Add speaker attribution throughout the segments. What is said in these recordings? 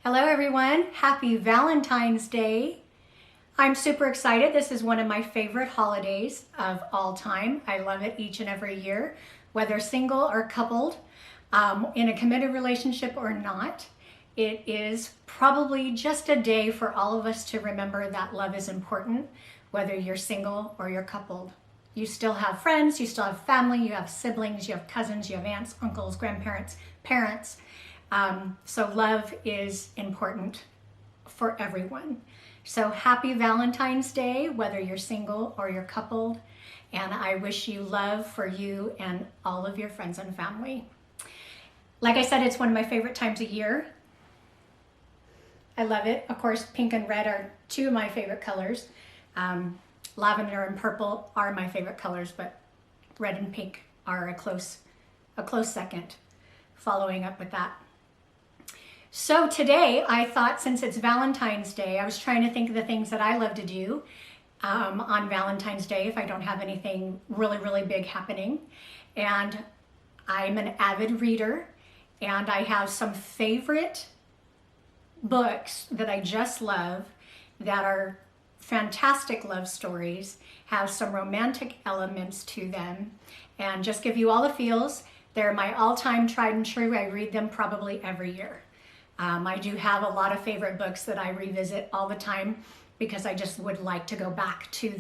Speaker 1: Hello everyone, happy Valentine's Day. I'm super excited. This is one of my favorite holidays of all time. I love it each and every year, whether single or coupled, in a committed relationship or not. It is probably just a day for all of us to remember that love is important, whether you're single or you're coupled. You still have friends, you still have family, you have siblings, you have cousins, you have aunts, uncles, grandparents, parents. So love is important for everyone. So happy Valentine's Day, whether you're single or you're coupled. And I wish you love for you and all of your friends and family. Like I said, it's one of my favorite times of year. I love it. Of course, pink and red are two of my favorite colors. Lavender and purple are my favorite colors, but red and pink are a close second, following up with that. So today I thought, since it's Valentine's Day, I was trying to think of the things that I love to do on Valentine's Day if I don't have anything really big happening. And I'm an avid reader, and I have some favorite books that I just love that are fantastic love stories, have some romantic elements to them, and just give you all the feels. They're my all-time tried and true. I read them probably every year. I do have a lot of favorite books that I revisit all the time because I just would like to go back to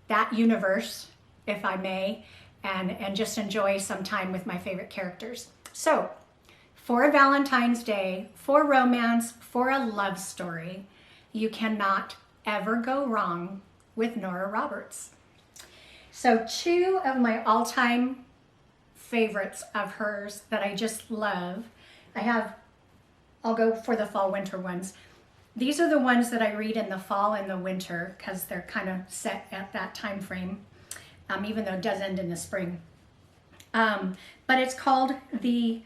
Speaker 1: that universe, if I may, and just enjoy some time with my favorite characters. So for Valentine's Day, for romance, for a love story, you cannot ever go wrong with Nora Roberts. So two of my all-time favorites of hers that I just love. I'll go for the fall winter ones. These are the ones that I read in the fall and the winter because they're kind of set at that time frame, even though it does end in the spring. But it's called the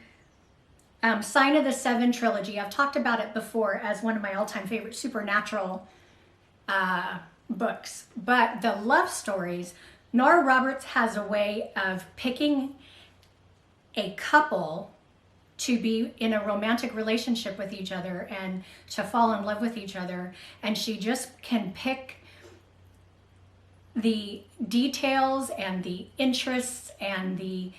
Speaker 1: Sign of the Seven trilogy. I've talked about it before as one of my all-time favorite supernatural books. But the love stories, Nora Roberts has a way of picking a couple to be in a romantic relationship with each other and to fall in love with each other. And she just can pick the details and the interests and the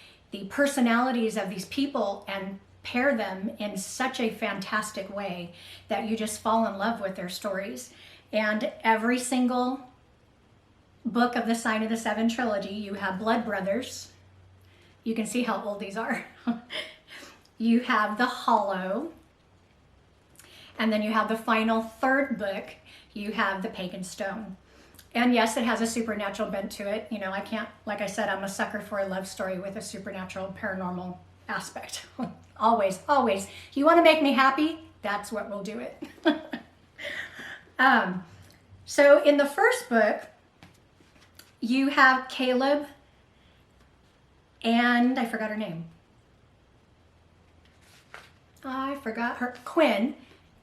Speaker 1: personalities of these people and pair them in such a fantastic way that you just fall in love with their stories. And every single book of the Sign of the Seven trilogy, you have blood brothers. You can see how old these are. You have the Hollow, and then you have the final third book, you have the Pagan Stone. And yes, it has a supernatural bent to it. You know, like I said, I'm a sucker for a love story with a supernatural, paranormal aspect. Always. You want to make me happy? That's what will do it. So in the first book, you have Caleb and I forgot her name. I forgot her. Quinn.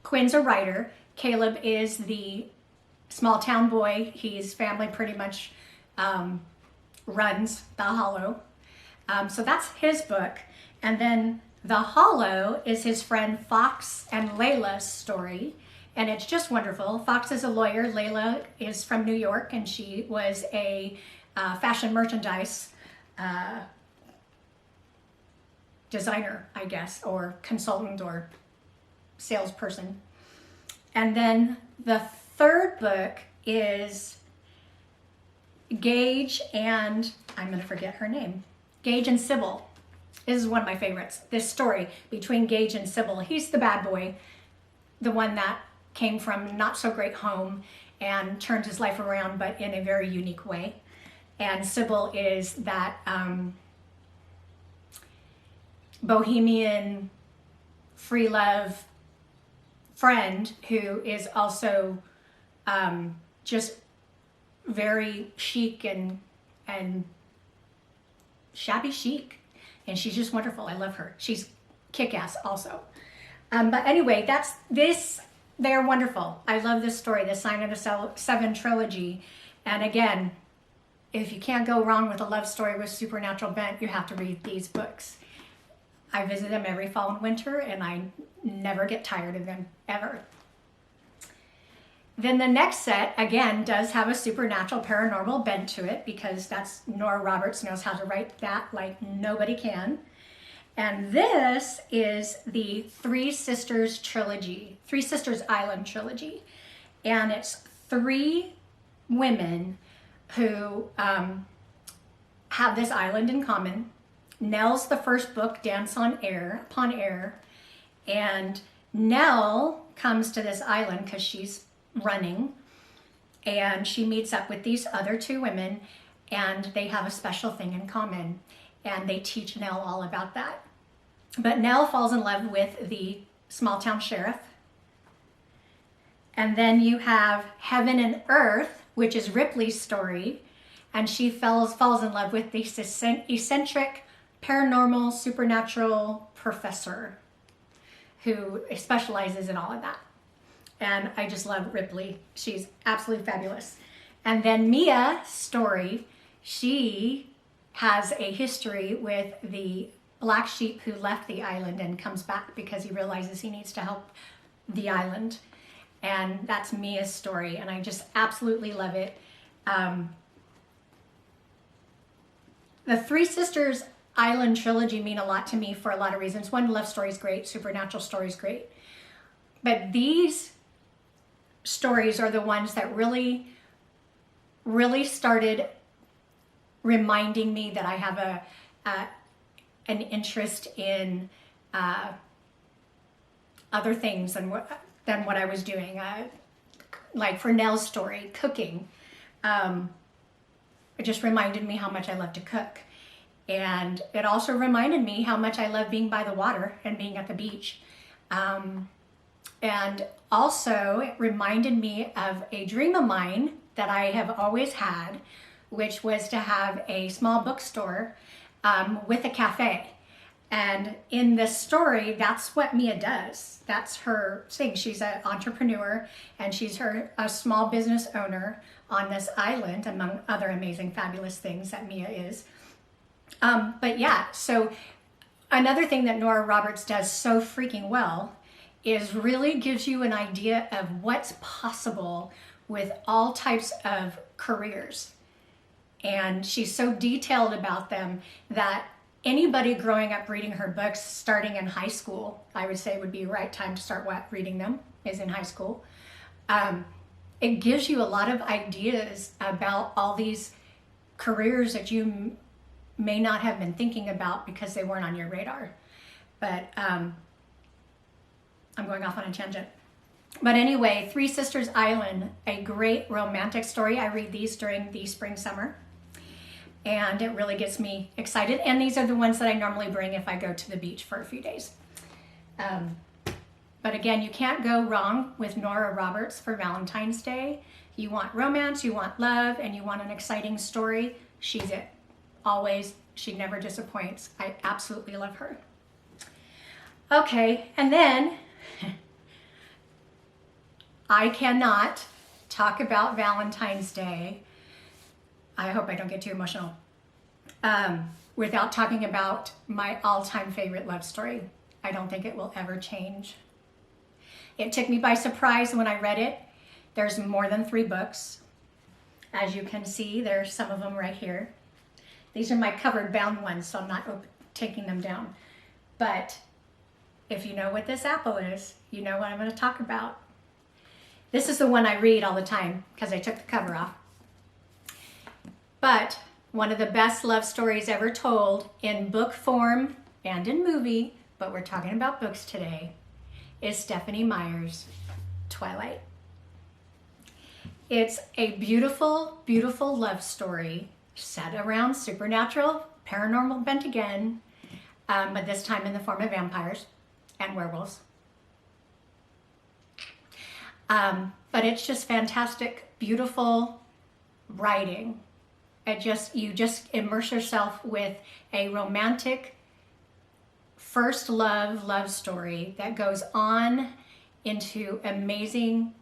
Speaker 1: Quinn's a writer. Caleb is the small town boy. His family pretty much runs the Hollow. So that's his book. And then the Hollow is his friend Fox and Layla's story. And it's just wonderful. Fox is a lawyer. Layla is from New York, and she was a fashion merchandise designer, I guess, or consultant or salesperson. And then the third book is Gage and, I'm going to forget her name, Gage and Sybil. This is one of my favorites. This story between Gage and Sybil. He's the bad boy, the one that came from not so great home and turned his life around, but in a very unique way. And Sybil is that bohemian, free love friend who is also just very chic and shabby chic. And she's just wonderful. I love her. She's kick-ass also. But anyway, they're wonderful. I love this story, the Sign of the Seven trilogy. And again, if you can't go wrong with a love story with supernatural bent, you have to read these books. I visit them every fall and winter, and I never get tired of them, ever. Then the next set, again, does have a supernatural paranormal bent to it, because that's Nora Roberts knows how to write that like nobody can. And this is the Three Sisters trilogy, Three Sisters Island trilogy. And it's 3 women who have this island in common. Nell's the first book, Dance on Air, Upon Air. And Nell comes to this island because she's running, and she meets up with these other 2 women, and they have a special thing in common, and they teach Nell all about that. But Nell falls in love with the small town sheriff. And then you have Heaven and Earth, which is Ripley's story, and she falls in love with this eccentric paranormal supernatural professor who specializes in all of that. And I just love Ripley. She's absolutely fabulous. And then Mia's story, she has a history with the black sheep who left the island and comes back because he realizes he needs to help the island. And that's Mia's story, and I just absolutely love it. The Three Sisters Island trilogy mean a lot to me for a lot of reasons. One, love story is great, supernatural story is great. But these stories are the ones that really started reminding me that I have an interest in other things than what I was doing. Like for Nell's story, cooking. It just reminded me how much I love to cook. And it also reminded me how much I love being by the water and being at the beach. And also it reminded me of a dream of mine that I have always had, which was to have a small bookstore with a cafe. And in this story, that's what Mia does. That's her thing. She's an entrepreneur, and she's a small business owner on this island, among other amazing, fabulous things that Mia is. But yeah, so another thing that Nora Roberts does so freaking well is really gives you an idea of what's possible with all types of careers. And she's so detailed about them that anybody growing up reading her books, starting in high school, I would say would be the right time to start reading them, is in high school. It gives you a lot of ideas about all these careers that you may not have been thinking about because they weren't on your radar. But I'm going off on a tangent. But anyway, Three Sisters Island, a great romantic story. I read these during the spring, summer. And it really gets me excited. And these are the ones that I normally bring if I go to the beach for a few days. But again, you can't go wrong with Nora Roberts for Valentine's Day. You want romance, you want love, and you want an exciting story. She's it. Always. She never disappoints. I absolutely love her. Okay, and then I cannot talk about Valentine's Day, I hope I don't get too emotional, without talking about my all-time favorite love story. I don't think it will ever change. It took me by surprise when I read it. There's more than 3 books. As you can see, there's some of them right here. These are my covered bound ones, so I'm not taking them down. But if you know what this apple is, you know what I'm going to talk about. This is the one I read all the time because I took the cover off. But one of the best love stories ever told in book form and in movie, but we're talking about books today, is Stephenie Meyer's Twilight. It's a beautiful, beautiful love story set around supernatural, paranormal bent again, but this time in the form of vampires and werewolves. But it's just fantastic, beautiful writing. You just immerse yourself with a romantic first love story that goes on into amazing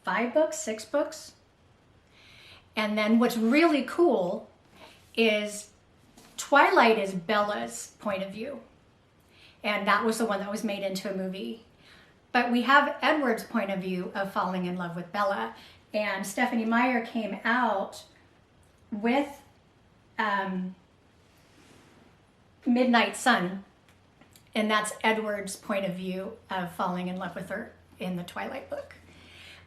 Speaker 1: 5 books, 6 books. And then what's really cool is Twilight is Bella's point of view. And that was the one that was made into a movie. But we have Edward's point of view of falling in love with Bella. And Stephanie Meyer came out with Midnight Sun, and that's Edward's point of view of falling in love with her in the Twilight book.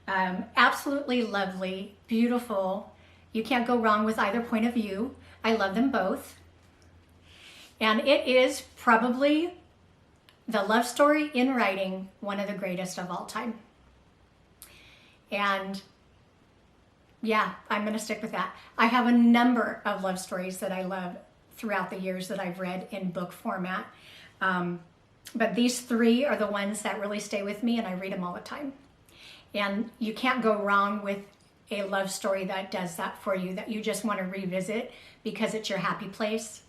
Speaker 1: Absolutely lovely, beautiful. You can't go wrong with either point of view. I love them both. And it is probably the love story in writing, one of the greatest of all time. And yeah, I'm going to stick with that. I have a number of love stories that I love throughout the years that I've read in book format. But these three are the ones that really stay with me, and I read them all the time. And you can't go wrong with a love story that does that for you, that you just want to revisit because it's your happy place.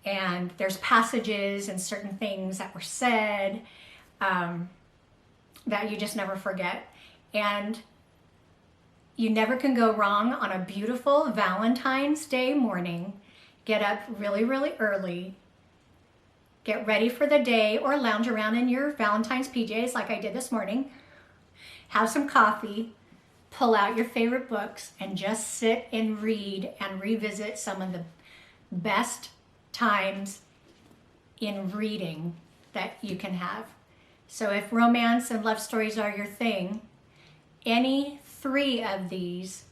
Speaker 1: And there's passages and certain things that were said that you just never forget. And you never can go wrong on a beautiful Valentine's Day morning. Get up really, really early. Get ready for the day, or lounge around in your Valentine's PJs like I did this morning. Have some coffee, pull out your favorite books, and just sit and read and revisit some of the best times in reading that you can have. So if romance and love stories are your thing, any three of these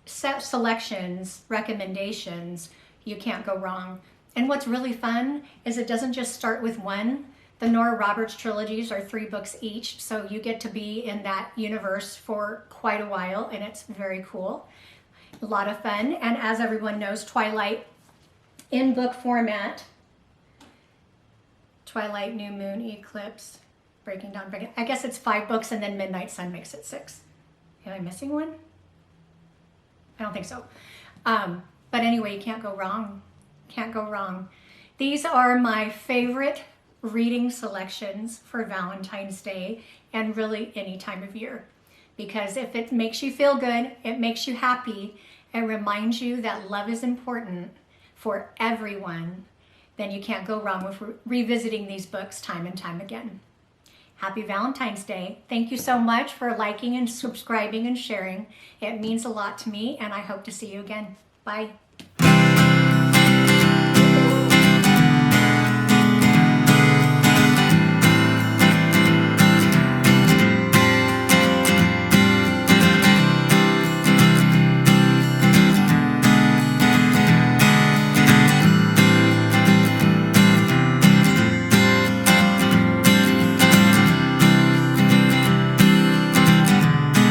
Speaker 1: set selections, recommendations, you can't go wrong. And what's really fun is it doesn't just start with one. The Nora Roberts trilogies are 3 books each, so you get to be in that universe for quite a while, and it's very cool. A lot of fun. And as everyone knows, Twilight in book format, Twilight, New Moon, Eclipse, Breaking Dawn, Breaking. I guess it's 5 books, and then Midnight Sun makes it 6. Am I missing one? I don't think so. But anyway, you can't go wrong. Can't go wrong. These are my favorite reading selections for Valentine's Day, and really any time of year. Because if it makes you feel good, it makes you happy, and reminds you that love is important for everyone, then you can't go wrong with revisiting these books time and time again. Happy Valentine's Day. Thank you so much for liking and subscribing and sharing. It means a lot to me, and I hope to see you again. Bye.